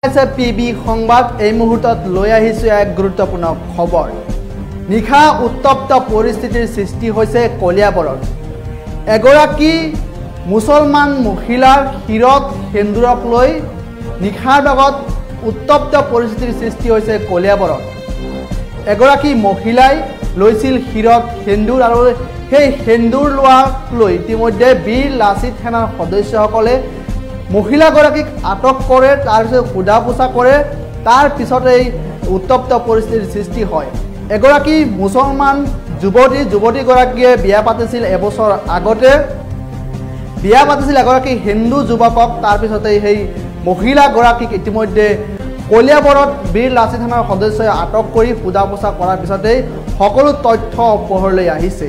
PB সংবাদ এই মুহূৰ্তত লৈ আহিছো এক গুৰুত্বপূৰ্ণ খবৰ। নিশা উত্তপ্ত পৰিস্থিতিৰ সৃষ্টি হৈছে কলিয়াবৰত। এগৰাকী মুছলমান মহিলাৰ শিৰত সেন্দুৰক লৈ নিশাৰ ভাগত উত্তপ্ত পৰিস্থিতিৰ সৃষ্টি হৈছে কলিয়াবৰত। এগৰাকী মহিলাই লৈছিল শিৰত সেন্দুৰ আৰু সেই সেন্দুৰ লোৱাক লৈ ইতিমধ্যে বীৰ লাচিত সেনাৰ সদস্যসকলে মহিলাগৰাকীক আটক কৰে, তাৰপিছত সোধা পোছা কৰে। তাৰ পিছত এই উত্তপ্ত পৰিস্থিতিৰ সৃষ্টি হয়। এগৰাকী মুছলমান যুৱতীগৰাকীয়ে বিয়া পাতিছিল এবছৰ আগতে, বিয়া পাতিছিল এগৰাকী হিন্দু যুৱকক। তাৰপিছতে সেই মহিলাগৰাকীক ইতিমধ্যে কলিয়াবৰত বীৰ লাচিত সেনাৰ সদস্যই আটক কৰি সোধা পোছা কৰাৰ পিছতেই সকলো তথ্য পোহৰলৈ আহিছে।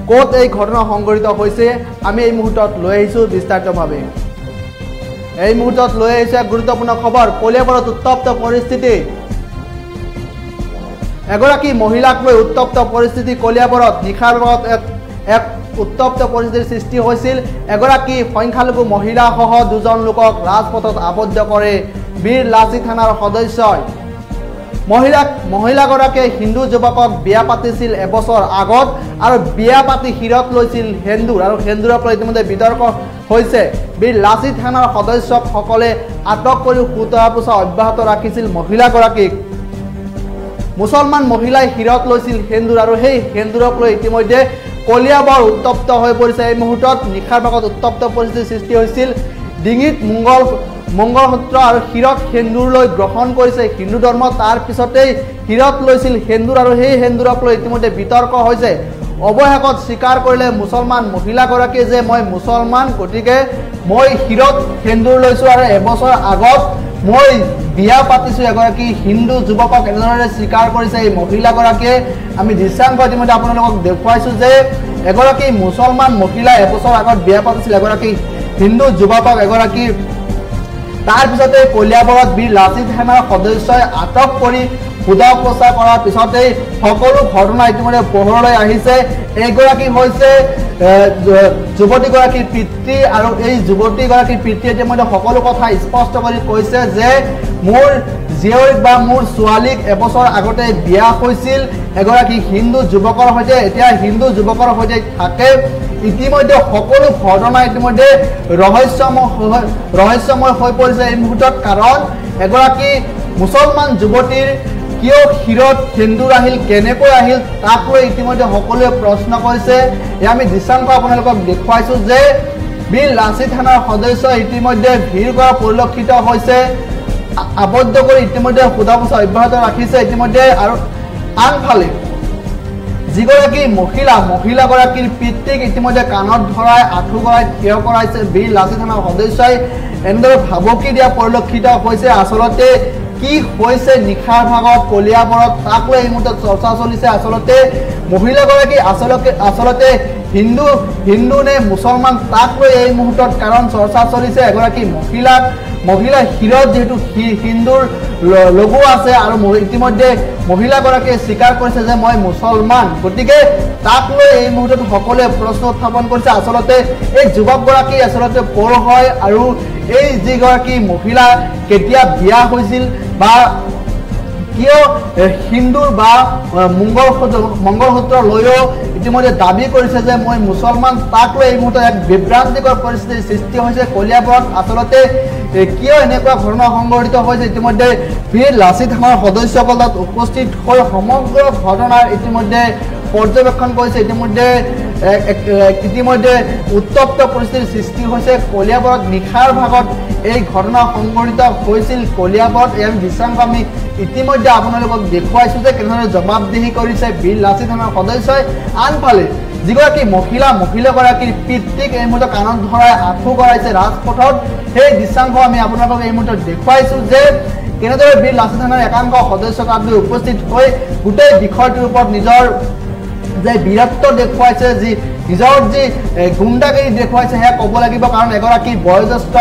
ক'ত এই ঘটনা সংঘটিত হৈছে আমি এই মুহূৰ্তত লৈ আহিছোঁ বিস্তাৰিতভাৱে। এই মুহূৰ্তত লৈ আহিছে এক গুৰুত্বপূৰ্ণ খবৰ। কলিয়াবৰত উত্তপ্ত পৰিস্থিতি। এগৰাকী মহিলাক লৈ উত্তপ্ত পৰিস্থিতি কলিয়াবৰত। নিশাৰ ভাগত এক উত্তপ্ত পৰিস্থিতিৰ সৃষ্টি হৈছিল। এগৰাকী সংখ্যালঘু মহিলাসহ দুজন লোকক ৰাজপথত আবদ্ধ কৰে বীৰ লাচিত সেনাৰ সদস্যই। মহিলাগৰাকীয়ে হিন্দু যুৱকক বিয়া পাতিছিল এবছৰ আগত আৰু বিয়া পাতি শিৰত লৈছিল সেন্দুৰ আৰু সেন্দুৰক লৈ ইতিমধ্যে বিতৰ্ক হৈছে। বীৰ লাচিত সেনাৰ সদস্যসকলে আটক কৰি সোধা পোছা অব্যাহত ৰাখিছিল মহিলাগৰাকীক। মুছলমান মহিলাই শিৰত লৈছিল সেন্দুৰ আৰু সেই সেন্দুৰক লৈ ইতিমধ্যে কলিয়াবৰ উত্তপ্ত হৈ পৰিছে। এই মুহূৰ্তত নিশাৰ ভাগত উত্তপ্ত পৰিস্থিতিৰ সৃষ্টি হৈছিল। ডিঙিত মংগলসূত্ৰ আৰু শিৰত সেন্দুৰ লৈ গ্ৰহণ কৰিছে হিন্দু ধৰ্ম। তাৰ পিছতেই শিৰত লৈছিল সেন্দুৰ আৰু সেই সেন্দুৰক লৈ ইতিমধ্যে বিতৰ্ক হৈছে। অৱশেষত স্বীকাৰ কৰিলে মুছলমান মহিলাগৰাকীয়ে যে মই মুছলমান, গতিকে মই শিৰত সেন্দুৰ লৈছোঁ আৰু এবছৰ আগত মই বিয়া পাতিছোঁ এগৰাকী হিন্দু যুৱকক। এনেদৰে স্বীকাৰ কৰিছে এই মহিলাগৰাকীয়ে। আমি দৃশ্যাংশ ইতিমধ্যে আপোনালোকক দেখুৱাইছোঁ যে এগৰাকী মুছলমান মহিলাই এবছৰ আগত বিয়া পাতিছিল এগৰাকী হিন্দু যুৱকক এগৰাকী। তাৰপিছতে কলিয়াবৰত বীৰ লাচিত সেনাৰ সদস্যই আটক কৰি সোধা পোছা কৰাৰ পিছতেই সকলো ঘটনা ইতিমধ্যে পোহৰলৈ আহিছে। এইগৰাকী হৈছে যুৱতীগৰাকীৰ পিতৃ আৰু এই যুৱতীগৰাকীৰ পিতৃয়ে ইতিমধ্যে সকলো কথা স্পষ্ট কৰি কৈছে যে মোৰ জীয়ৰীক বা মোৰ ছোৱালীক এবছৰ আগতে বিয়া হৈছিল এগৰাকী হিন্দু যুৱকৰ সৈতে, এতিয়া হিন্দু যুৱকৰ সৈতে থাকে। ইতিমধ্যে সকলো ঘটনা ইতিমধ্যে ৰহস্যময় হৈ পৰিছে এই মুহূৰ্তত। কাৰণ এগৰাকী মুছলমান যুৱতীৰ কিয় শিৰত সেন্দুৰ আহিল, কেনেকৈ আহিল, তাক লৈ ইতিমধ্যে সকলোৱে প্ৰশ্ন কৰিছে। আমি দৃশ্যাংশ আপোনালোকক দেখুৱাইছোঁ যে বীৰ লাচিত সেনাৰ সদস্যই ইতিমধ্যে ভিৰ কৰা পৰিলক্ষিত হৈছে। আবদ্ধ কৰি ইতিমধ্যে সোধা পোছা অব্যাহত ৰাখিছে ইতিমধ্যে। আৰু আনফালে যিগৰাকী মহিলাগৰাকীৰ পিতৃক ইতিমধ্যে কাণত ধৰাই আঁঠু গৰাই থিয় কৰাইছে বীৰ লাচিত সেনাৰ সদস্যই। এনেদৰে ভাবুকি দিয়া পৰিলক্ষিত হৈছে। আচলতে কি হৈছে নিশাৰ ভাগত কলিয়াবৰত তাক লৈ এই মুহূৰ্তত চৰ্চা চলিছে। আচলতে মহিলাগৰাকী আচলতে হিন্দু নে মুছলমান, তাক লৈ এই মুহূৰ্তত কাৰণ চৰ্চা চলিছে। এগৰাকী মহিলাৰ শিৰত যিহেতু হিন্দুৰ লগো আছে আৰু ইতিমধ্যে মহিলাগৰাকীয়ে স্বীকাৰ কৰিছে যে মই মুছলমান, গতিকে তাক লৈ এই মুহূৰ্তত সকলোৱে প্ৰশ্ন উত্থাপন কৰিছে। আচলতে এই যুৱকগৰাকী আচলতে ক'ৰ হয় আৰু এই যিগৰাকী মহিলা কেতিয়া বিয়া হৈছিল বা কিয় হিন্দুৰ বা মংগলসূত্ৰ লৈও ইতিমধ্যে দাবী কৰিছে যে মই মুছলমান, তাক লৈ এই মুহূৰ্তত এক বিভ্ৰান্তিকৰ পৰিস্থিতিৰ সৃষ্টি হৈছে কলিয়াবৰত। আচলতে কিয় এনেকুৱা ঘটনা সংঘটিত হৈছে ইতিমধ্যে বীৰ লাচিত সেনাৰ সদস্যসকল তাত উপস্থিত হৈ সমগ্ৰ ঘটনাৰ ইতিমধ্যে পৰ্যবেক্ষণ কৰিছে। ইতিমধ্যে উত্তপ্ত পৰিস্থিতিৰ সৃষ্টি হৈছে কলিয়াবৰত। নিশাৰ ভাগত এই ঘটনা সংঘটিত হৈছিল কলিয়াবৰত। এই দৃশ্যাংশ আমি ইতিমধ্যে আপোনালোকক দেখুৱাইছোঁ যে কেনেদৰে জবাবদিহি কৰিছে বীৰ লাচিত সেনাৰ সদস্যই। আনফালে যিগৰাকী মহিলাগৰাকীৰ পিতৃক এই মুহূৰ্তত কাণত ধৰাই আঁঠু গৰাইছে ৰাজপথত। সেই দৃশ্যাংশ আমি আপোনালোকক এই মুহূৰ্তত দেখুৱাইছোঁ যে কেনেদৰে বীৰ লাচিত সেনাৰ একাংশ সদস্য তাত উপস্থিত হৈ গোটেই বিষয়টোৰ ওপৰত নিজৰ যে বীৰত্ব দেখুৱাইছে, যি নিজৰ যি গুণ্ডাগিৰি দেখুৱাইছে সেয়া ক'ব লাগিব কাৰণ এগৰাকী বয়োজ্যেষ্ঠ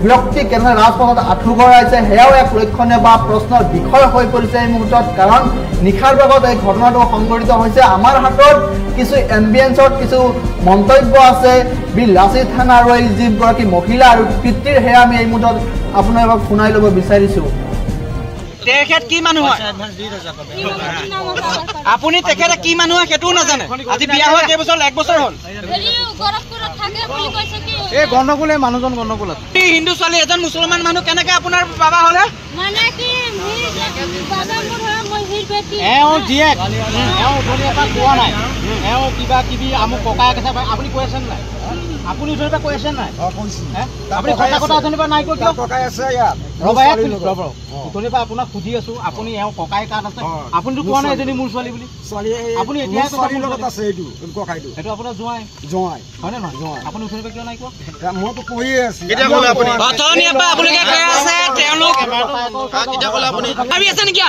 ব্যক্তি কেনেদৰে ৰাজপথত আঁঠু গঢ়াইছে সেয়াও এক লক্ষণীয় বা প্ৰশ্নৰ বিষয় হৈ পৰিছে এই মুহূৰ্তত কাৰণ নিশাৰ ভাগত এই ঘটনাটো সংঘটিত হৈছে আমাৰ হাতত কিছু এম্বিয়েন্সত কিছু মন্তব্য আছে বিলাসী থানা আৰু এই যিগৰাকী মহিলা আৰু পিতৃৰ সেয়া আমি এই মুহূৰ্তত আপোনালোকক শুনাই ল'ব বিচাৰিছোঁ তেখেত কি মানুহ হয় আপুনি তেখেতে কি মানুহ হয় সেইটোও নাজানে আজি বিয়া হোৱা কেইবছৰ 1 বছৰ হ'ল এই গণ্ডগোলে মানুহজন গণ্ডগোলত হিন্দু ছোৱালী এজন মুছলমান মানুহ কেনেকে আপোনাৰ বাবা হ'লে জীয়েক কোৱা নাই কিবা কিবি আমুক ককায়েক আছে আপুনি কৈ আছে নাই আপুনি উঠনিৰ পৰা কৈ আছে নাই আপুনি কথা কথা উঠনিৰ পৰা নাই কৈ কিয় ককাই আছে ইয়াত উঠনিৰ পৰা আপোনাক সুধি আছো আপুনি এওঁ ককাই কাত আছে আপুনিতো কোৱা নাই এজনী মোৰ ছোৱালী বুলি আপুনি এতিয়া ছোৱালীৰ লগত আছে এইটো ককাইটো সেইটো আপোনাৰ জোঁৱাই জোঁৱাই হয়নে নহয় জোঁৱাই আপুনি উঠনিৰ পৰা কিয় নাই কোৱা মইতো কৈয়ে আছো কেতিয়া ক'লে আপুনি অথনিৰ পৰা আপোনালোকে কৈ আছে তেওঁলোক কেতিয়া ক'লে আপুনি ভাবি আছে নেকি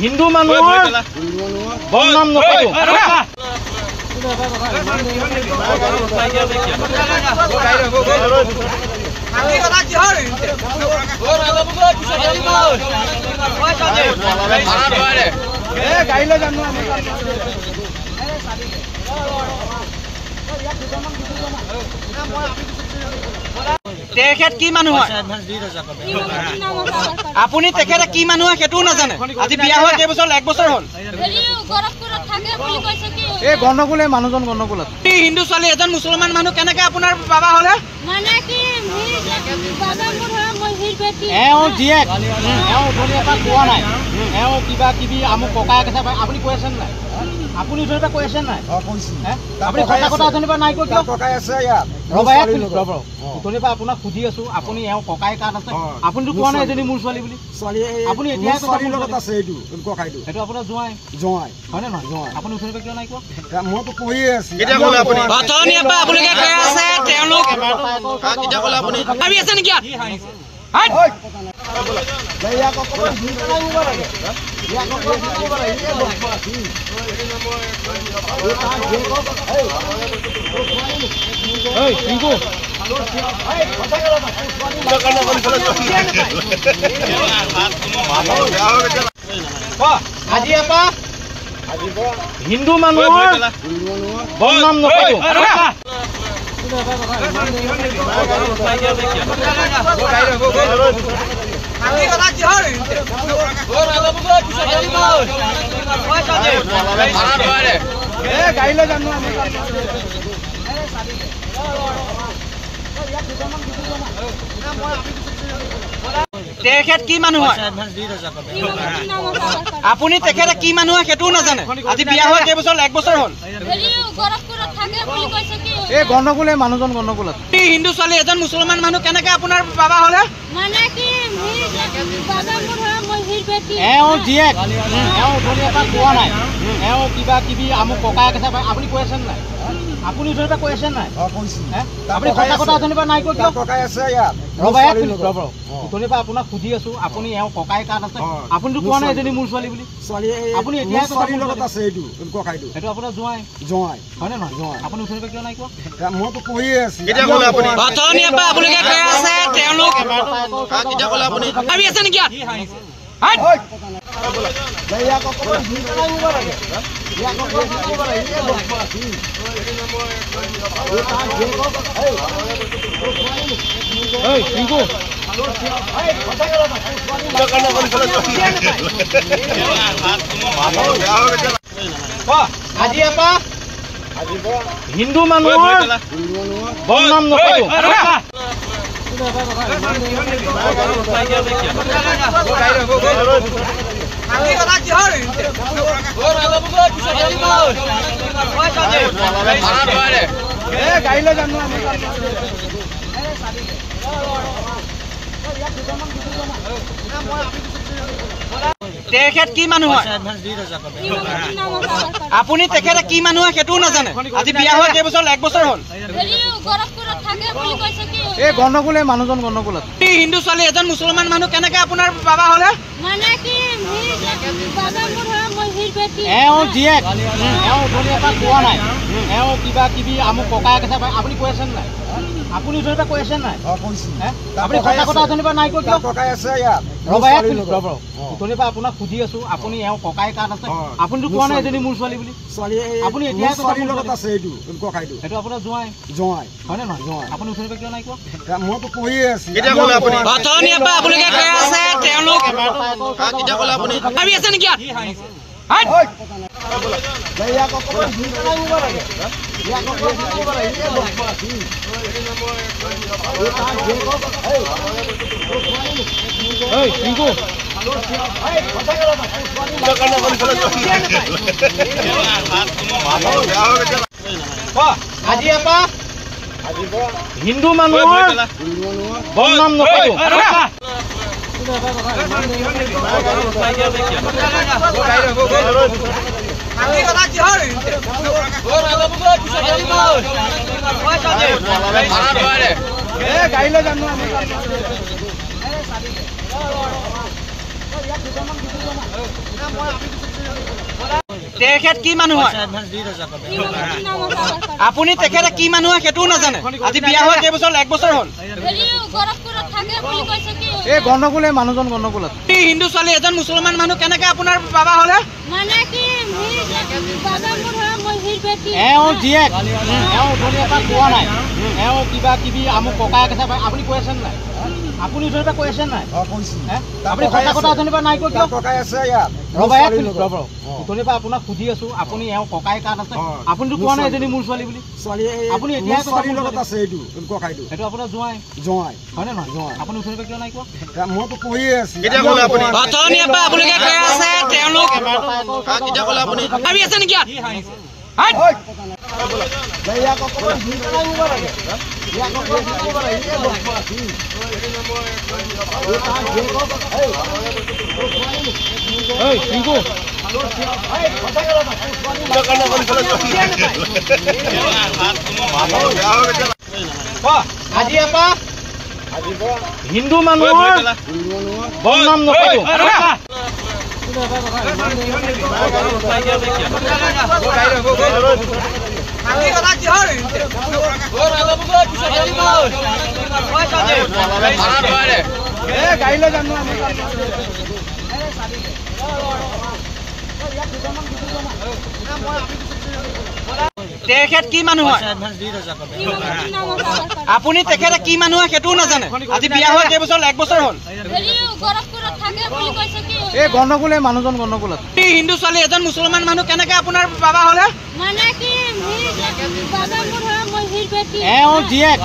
হিন্দু মানুহৰ বদনাম নকৰিব তেখেত কি মানুহ হয় আপুনি তেখেতে কি মানুহ হয় সেইটোও নাজানে আজি বিয়া হোৱা কেইবছৰ 1 বছৰ হ'ল এই গণ্ডগোলে মানুহজন গণ্ডগোলত হিন্দু ছোৱালী এজন মুছলমান মানুহ কেনেকে আপোনাৰ বাবা হ'লে জীয়েক উঠনিৰ পৰা কোৱা নাই কিবা কিবি আমুক ককায়েক আছে আপুনি কৈ আছে নাই আপুনি উঠনিৰ পৰা কৈ আছে নাই আপুনি কথা কথা উঠনিৰ পৰা নাই কৈ কিয় ককাই আছে ইয়াত উঠনিৰ পৰা আপোনাক সুধি আছো আপুনি এওঁ ককাই কাত আছে আপুনিতো কোৱা নাই এজনী মোৰ ছোৱালী বুলি আপুনি এতিয়া ছোৱালীৰ লগত আছে এইটো ককাইটো সেইটো আপোনাৰ জোঁৱাই জোঁৱাই হয়নে নহয় জোঁৱাই আপুনি উঠনিৰ পৰা কিয় নাই কোৱা মইতো কৈয়ে আছো কেতিয়া ক'লে আপুনি অথনিৰ পৰা আপোনালোকে কৈ আছে তেওঁলোক কেতিয়া ক'লে আপুনি ভাবি আছে নেকি হিন্দু মানুহৰ বদনাম নকৰিব তেখেত কি মানুহ হয় আপুনি তেখেতে কি মানুহ হয় সেইটোও নাজানে আজি বিয়া হোৱা কেইবছৰ 1 বছৰ হ'ল এই গণ্ডগোলে মানুহজন গণ্ডগোলত হিন্দু ছোৱালী এজন মুছলমান মানুহ কেনেকে আপোনাৰ বাবা হ'লে জীয়েক উঠনিৰ পৰা কোৱা নাই কিবা কিবি আমুক ককায়েক আছে আপুনি কৈ আছে নাই আপুনি উঠনিৰ পৰা কৈ আছে নাই আপুনি কথা কথা উঠনিৰ পৰা নাই কৈ কিয় ককাই আছে ইয়াত উঠনিৰ পৰা আপোনাক সুধি আছো আপুনি এওঁ ককাই কাত আছে আপুনিতো কোৱা নাই এজনী মোৰ ছোৱালী বুলি আপুনি এতিয়া ছোৱালীৰ লগত আছে এইটো ককাইটো সেইটো আপোনাৰ জোঁৱাই জোঁৱাই হয়নে নহয় জোঁৱাই আপুনি উঠনিৰ পৰা কিয় নাই কোৱা মইতো কৈয়ে আছো কেতিয়া ক'লে আপুনি অথনিৰ পৰা আপোনালোকে কৈ আছে তেওঁলোক কেতিয়া ক'লে আপুনি ভাবি আছে নেকি হিন্দু মানুহৰ বদনাম নকৰিব তেখেত কি মানুহ হয় আপুনি তেখেতে কি মানুহ হয় সেইটোও নাজানে আজি বিয়া হোৱা কেইবছৰ 1 বছৰ হ'ল এই গণ্ডগোলে মানুহজন গণ্ডগোলত হিন্দু ছোৱালী এজন মুছলমান মানুহ কেনেকে আপোনাৰ বাবা হলে মানে কি এওঁ জীয়েক এওঁ উঠনি এটা কোৱা নাই এওঁ কিবা কিবি আমুক ককায়েক আছে আপুনি কৈ আছেনে নাই আপুনি উঠনি পৰা কৈ আছে নাই আপুনি কথা কথা উঠনি পৰা নাই কৈ কিয় ককাই আছে ইয়াত ৰ'বা এক মিনিট ৰ'ব উঠনি পৰা আপোনাক সুধি আছো আপুনি এওঁ ককাই কাত আছে আপুনিতো কোৱা নাই এজনী মোৰ ছোৱালী বুলি আপুনি এতিয়া ছোৱালীৰ লগত আছে এইটো ককাইটো সেইটো আপোনাৰ জোঁৱাই হয়নে নহয় জোঁৱাই আপুনি উঠনি পৰা কিয় নাই কোৱা মইতো কৈয়ে আছো কেতিয়া ক'লে আপুনি অথনিৰ পৰা আপোনালোকে কৈ আছে তেওঁলোক কেতিয়া ক'লে আপুনি ভাবি আছে নেকি আজি এটা হিন্দু মানুহৰ বদনাম নকৰো তেখেত কি মানুহ হয় আপুনি তেখেতে কি মানুহ হয় সেইটোও নাজানে আজি বিয়া হোৱা কেইবছৰ 1 বছৰ হ'ল এই গণ্ডগোলে মানুহজন গণ্ডগোলত হিন্দু ছোৱালী এজন মুছলমান মানুহ কেনেকে আপোনাৰ বাবা হলে মানে কি এওঁ জীয়েক এওঁ উঠনি এটা কোৱা নাই এওঁ কিবা কিবি আমুক ককায়েক আছে আপুনি কৈ আছেনে নাই আপুনি উঠনি পৰা কৈ আছে নাই আপুনি কথা কথা উঠনি পৰা নাই কৈ কিয় ককাই আছে ইয়াত ৰ'বা এক মিনিট ৰ'ব উঠনি পৰা আপোনাক সুধি আছো আপুনি এওঁ ককাই কাত আছে আপুনিতো কোৱা নাই এজনী মোৰ ছোৱালী বুলি আপুনি এতিয়া ছোৱালীৰ লগত আছে এইটো ককাইটো সেইটো আপোনাৰ জোঁৱাই হয়নে নহয় জোঁৱাই আপুনি উঠনি পৰা কিয় নাই কোৱা মইতো কৈয়ে আছো কেতিয়া ক'লে আপুনি অথনিৰ পৰা আপোনালোকে কৈ আছে তেওঁলোক কেতিয়া ক'লে আপুনি ভাবি আছে নেকি আজি এটা হিন্দু মানুহৰ বদনাম নকৰো তেখেত কি মানুহ হয় আপুনি তেখেতে কি মানুহ হয় সেইটোও নাজানে আজি বিয়া হোৱা কেইবছৰ 1 বছৰ হ'ল এই গণ্ডগোলে মানুহজন গণ্ডগোলত হিন্দু ছোৱালী এজন মুছলমান মানুহ কেনেকে আপোনাৰ বাবা হলে মানে কি এওঁ জীয়েক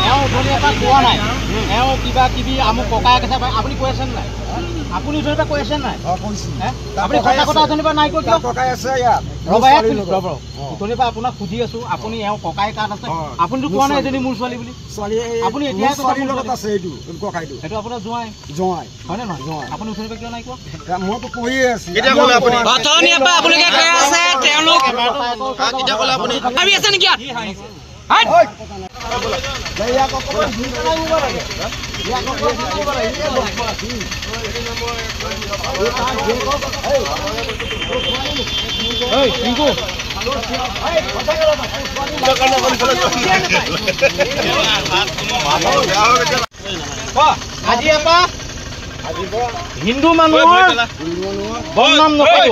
এওঁ উঠনি এটা কোৱা নাই এওঁ কিবা কিবি আমুক ককায়েক আছে আপুনি কৈ আছেনে নাই আপুনি উঠনি পৰা কৈ আছে নাই আপুনি কথা কথা উঠনি পৰা নাই কৈ কিয় ককাই আছে ইয়াত ৰ'বা এক মিনিট ৰ'ব উঠনি পৰা আপোনাক সুধি আছো আপুনি এওঁ ককাই কাত আছে আপুনিতো কোৱা নাই এজনী মোৰ ছোৱালী বুলি আপুনি এতিয়া ছোৱালীৰ লগত আছে এইটো ককাইটো সেইটো আপোনাৰ জোঁৱাই হয়নে নহয় জোঁৱাই আপুনি উঠনি পৰা কিয় নাই কোৱা মইতো কৈয়ে আছো কেতিয়া ক'লে আপুনি অথনিৰ পৰা আপোনালোকে কৈ আছে তেওঁলোক কেতিয়া ক'লে আপুনি ভাবি আছে নেকি আজি এটা হিন্দু মানুহৰ বদনাম নকৰো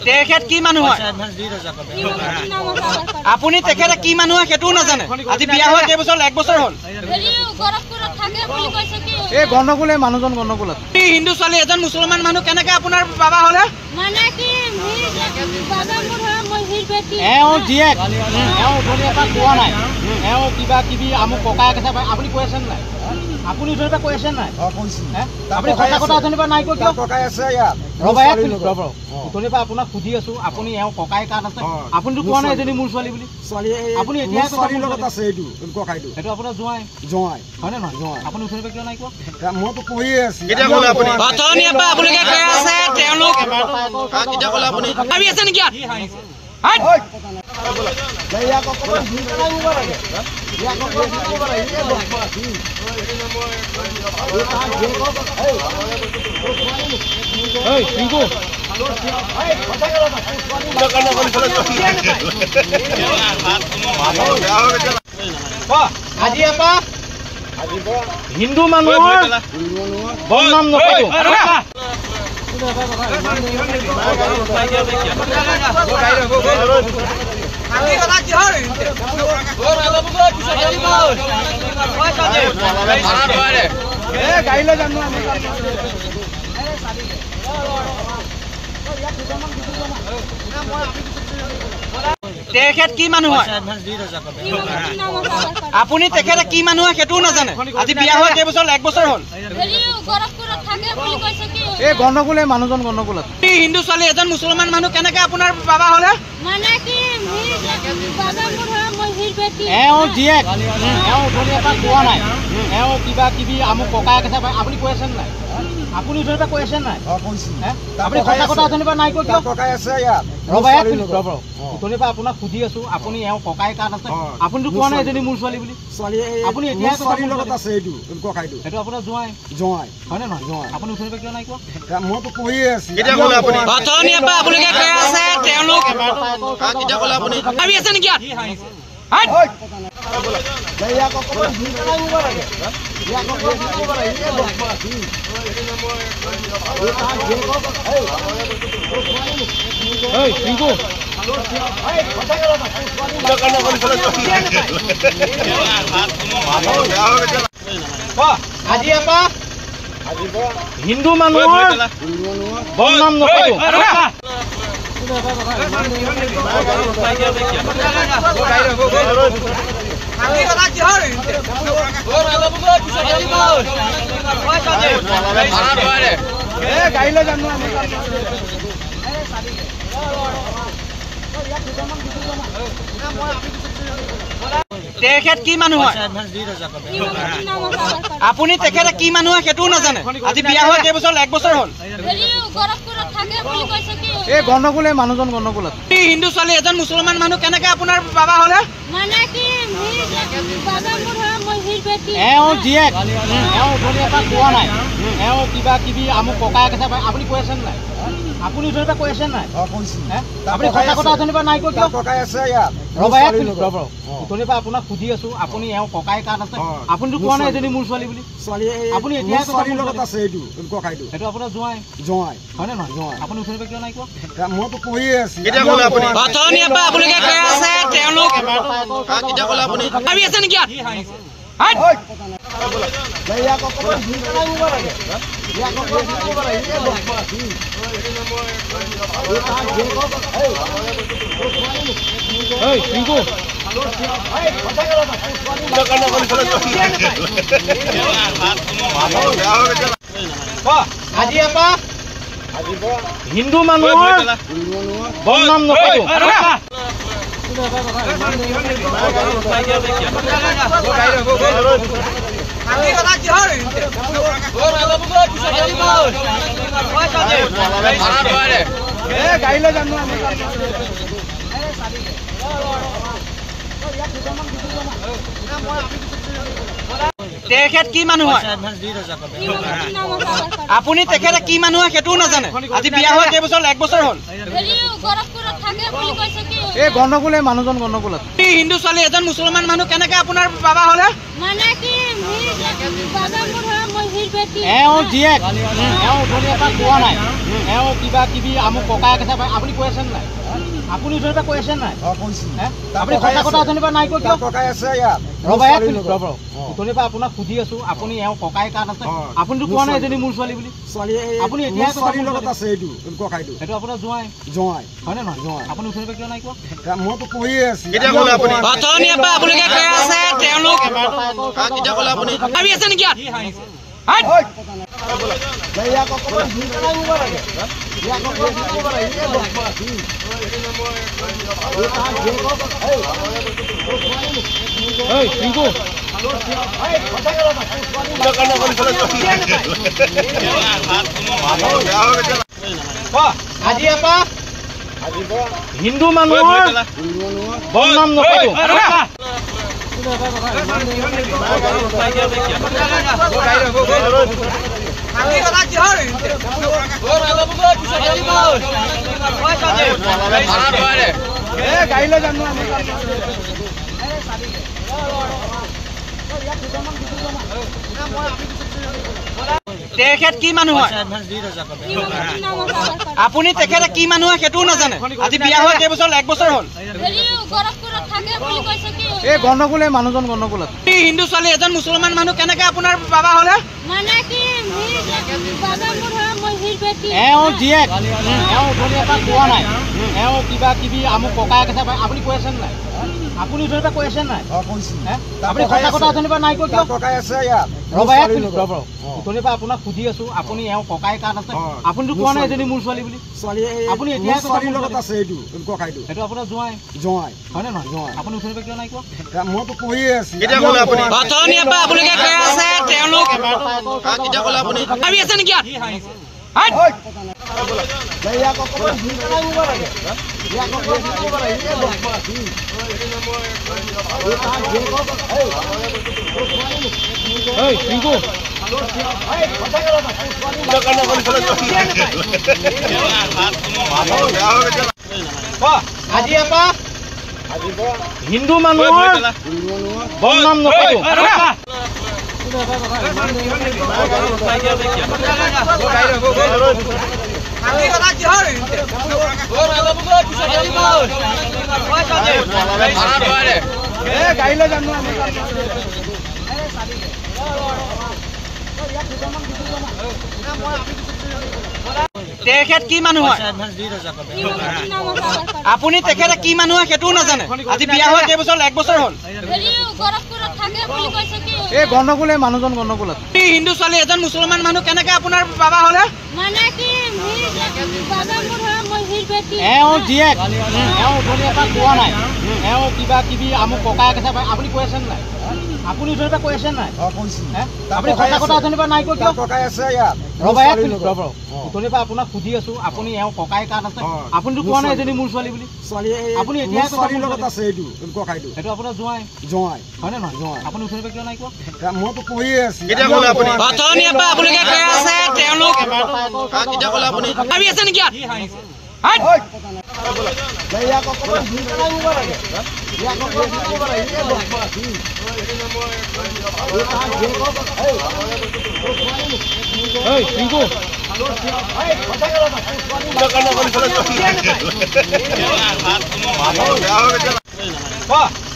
তেখেত কি মানুহ হয় আপুনি তেখেতে কি মানুহ হয় সেইটোও নাজানে আজি বিয়া হোৱা কেইবছৰ 1 বছৰ হ'ল এই গণ্ডগোলে মানুহজন গণ্ডগোলত হিন্দু ছোৱালী এজন মুছলমান মানুহ কেনেকে আপোনাৰ বাবা হলে মানে কি বেটি এওঁ জীয়েক এওঁ উঠনি এটা কোৱা নাই এওঁ কিবা কিবি আমুক ককায়েক আছে আপুনি কৈ আছে নাই আপুনি উঠনিৰ পৰা কৈ আছে নাই আপুনি কথা কথা উঠনিৰ পৰা নাই কৈ কিয় ককাই আছে ইয়াত ৰ'বা এক মিনিট ৰ'ব উঠনিৰ পৰা আপোনাক সুধি আছো আপুনি এওঁ ককাই কাত আছে আপুনিতো কোৱা নাই এজনী মোৰ ছোৱালী বুলি ছোৱালী আপুনি এতিয়া ছোৱালীৰ লগত আছে এইটো ককাইটো সেইটো আপোনাৰ জোঁৱাই জোঁৱাই হয়নে নহয় আপুনি উঠনিৰ পৰা কিয় নাই কোৱা মইতো কৈয়ে আছো কেতিয়া ক'লে আপুনি অথনিৰ পৰা আপোনালোকে কৈ আছে তেওঁলোক কেতিয়া ক'লে আপুনি ভাবি আছে নেকি আজি এটা হিন্দু মানুহৰ বদনাম নকৰো তেখেত কি মানুহ হয় আপুনি তেখেতে কি মানুহ হয় সেইটোও নাজানে আজি বিয়া হোৱা কেইবছৰ 1 বছৰ হ'ল এই গণ্ডগোলে মানুহজন গণ্ডগোল আছে হিন্দু ছোৱালী এজন মুছলমান মানুহ কেনেকে আপোনাৰ বাবা হ'লে এওঁ জীয়েক এওঁ উঠনি এটা কোৱা নাই এওঁ কিবা কিবি আমুক ককায়েক আছে আপুনি কৈ আছে নাই আপুনি উঠনিৰ পৰা কৈ আছে নাই আপুনি কথা কথা উঠনিৰ পৰা নাই কৈ কিয় ককাই আছে ইয়াত ৰ'বা এক মিনিট ৰ'ব উঠনিৰ পৰা আপোনাক সুধি আছো আপুনি এওঁ ককাই কাত আছে আপুনিতো কোৱা নাই এজনী মোৰ ছোৱালী বুলি ছোৱালী আপুনি এতিয়া ছোৱালীৰ লগত আছে এইটো ককাইটো সেইটো আপোনাৰ জোঁৱাই জোঁৱাই হয়নে নহয় আপুনি উঠনিৰ পৰা কিয় নাই কোৱা মইতো কৈয়ে আছো কেতিয়া ক'লে আপুনি অথনিৰ পৰা আপোনালোকে কৈ আছে তেওঁলোক কেতিয়া ক'লে আপুনি ভাবি আছে নেকি আজি এটা হিন্দু মানুহৰ বদনাম নকৰো তেখেত কি মানুহ হয় আপুনি তেখেতে কি মানুহ হয় সেইটোও নাজানে আজি বিয়া হোৱা কেইবছৰ 1 বছৰ হ'ল এই গণ্ডগোলে মানুহজন গণ্ডগোল আছে হিন্দু ছোৱালী এজন মুছলমান মানুহ কেনেকে আপোনাৰ বাবা হ'লে এওঁ জীয়েক এওঁ উঠনি এটা কোৱা নাই এওঁ কিবা কিবি আমুক ককায়েক আছে আপুনি কৈ আছে নাই আপুনি উঠনিৰ পৰা কৈ আছে নাই আপুনি কথা কথা উঠনিৰ পৰা নাই কৈ কিয় ককাই আছে ইয়াত ৰ'বা এক মিনিট ৰ'ব উঠনিৰ পৰা আপোনাক সুধি আছো আপুনি এওঁ ককাই কাত আছে আপুনিতো কোৱা নাই এজনী মোৰ ছোৱালী বুলি ছোৱালী আপুনি এতিয়া ছোৱালীৰ লগত আছে এইটো ককাইটো সেইটো আপোনাৰ জোঁৱাই জোঁৱাই হয়নে নহয় আপুনি উঠনিৰ পৰা কিয় নাই কোৱা মইতো কৈয়ে আছো কেতিয়া ক'লে আপুনি অথনিৰ পৰা আপোনালোকে কৈ আছে তেওঁলোক কেতিয়া ক'লে আপুনি ভাবি আছে নেকি আজি এটা হিন্দু মানুহৰ বদনাম নকৰো তেখেত কি মানুহ হয় আপুনি তেখেতে কি মানুহ হয় সেইটোও নাজানে আজি বিয়া হোৱা কেইবছৰ 1 বছৰ হ'ল এই গণ্ডগোলে মানুহজন গণ্ডগোল আছে হিন্দু ছোৱালী এজন মুছলমান মানুহ কেনেকে আপোনাৰ বাবা হ'লে এওঁ জীয়েক এওঁ উঠনি এটা কোৱা নাই এওঁ কিবা কিবি আমুক ককায়েক আছে আপুনি কৈ আছে নাই আপুনি ওচৰৰ পৰা কৈ আছে নাই কৈছো আপুনি সঁচা কথা অথনিৰ পৰা নাই কৈ কিয় ককাই আছে ইয়াত ৰ'বা অথনিৰ পৰা আপোনাক সুধি আছো আপুনি এওঁ ককাই কাত আছে আপুনিতো কোৱা নাই এজনী মোৰ ছোৱালী বুলি ছোৱালী আপুনি এতিয়া ছোৱালীৰ লগত আছে এইটো ককাইটো সেইটো আপোনাৰ জোঁৱাই জোঁৱাই হয়নে নহয় আপুনি ওচৰৰ পৰা কিয় নাই কোৱা মইতো কৈয়ে আছো অথনিৰ পৰা আপোনালোকে কৈ আছে তেওঁলোক কেতিয়া ক'লে আপুনি ভাবি আছে নেকি আজি এটা হিন্দু মানুহৰ বদনাম নকৰো তেখেত কি মানুহ হয় আপুনি তেখেতে কি মানুহ হয় সেইটোও নাজানে আজি বিয়া হোৱা কেইবছৰ 1 বছৰ হ'ল এই গণ্ডগোল মানুহজন গণ্ডগোল আছে হিন্দু ছোৱালী এজন মুছলমান মানুহ কেনেকে আপোনাৰ বাবা হ'লে এওঁ জীয়েক এওঁ উঠনি এটা কোৱা নাই এওঁ কিবা কিবি আমুক ককাই আছে আপুনি কৈ আছে নাই আপুনি ওচৰৰ পৰা কৈ আছে নাই কৈছো আপুনি সঁচা কথা অথনিৰ পৰা নাই কৈ কিয় ককাই আছে ইয়াত ৰ'বা উঠনিৰ পৰা আপোনাক সুধি আছো আপুনি এওঁ ককাই কাত আছে আপুনিতো কোৱা নাই এজনী মোৰ ছোৱালী বুলি ছোৱালী আপুনি এতিয়া ছোৱালীৰ লগত আছে এইটো ককাইটো সেইটো আপোনাৰ জোঁৱাই জোঁৱাই হয়নে নহয় আপুনি ওচৰৰ পৰা কিয় নাই কোৱা মইতো কৈয়ে আছো অথনিৰ পৰা আপোনালোকে কৈ আছে তেওঁলোক কেতিয়া ক'লে আপুনি ভাবি আছে নেকি আজি এটা হিন্দু মানুহৰ বদনাম নকৰো তেখেত কি মানুহ হয় আপুনি তেখেতে কি মানুহ হয় সেইটোও নাজানে আজি বিয়া হোৱা কেইবছৰ 1 বছৰ হ'ল এই গণ্ডগোল মানুহজন গণ্ডগোল আছে হিন্দু ছোৱালী এজন মুছলমান মানুহ কেনেকে আপোনাৰ বাবা হ'লে এওঁ জীয়েক এওঁ উঠনি এটা কোৱা নাই এওঁ কিবা কিবি আমুক ককাই আছে আপুনি কৈ আছে নাই আপুনি ওচৰৰ পৰা কৈ আছে নাই কৈছো আপুনি সঁচা কথা অথনিৰ পৰা নাই কৈ কিয় ককাই আছে ইয়াত ৰ'বা উঠনিৰ পৰা আপোনাক সুধি আছো আপুনি এওঁ ককাই কাত আছে আপুনিতো কোৱা নাই এজনী মোৰ ছোৱালী বুলি ছোৱালী আপুনি এতিয়া ছোৱালীৰ লগত আছে এইটো ককাইটো সেইটো আপোনাৰ জোঁৱাই জোঁৱাই হয়নে নহয় আপুনি ওচৰৰ পৰা কিয় নাই কোৱা মইতো কৈয়ে আছো অথনিৰ পৰা আপোনালোকে কৈ আছে তেওঁলোক কেতিয়া ক'লে আপুনি ভাবি আছে নেকি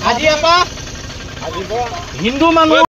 আজি এটা হিন্দু মানুহ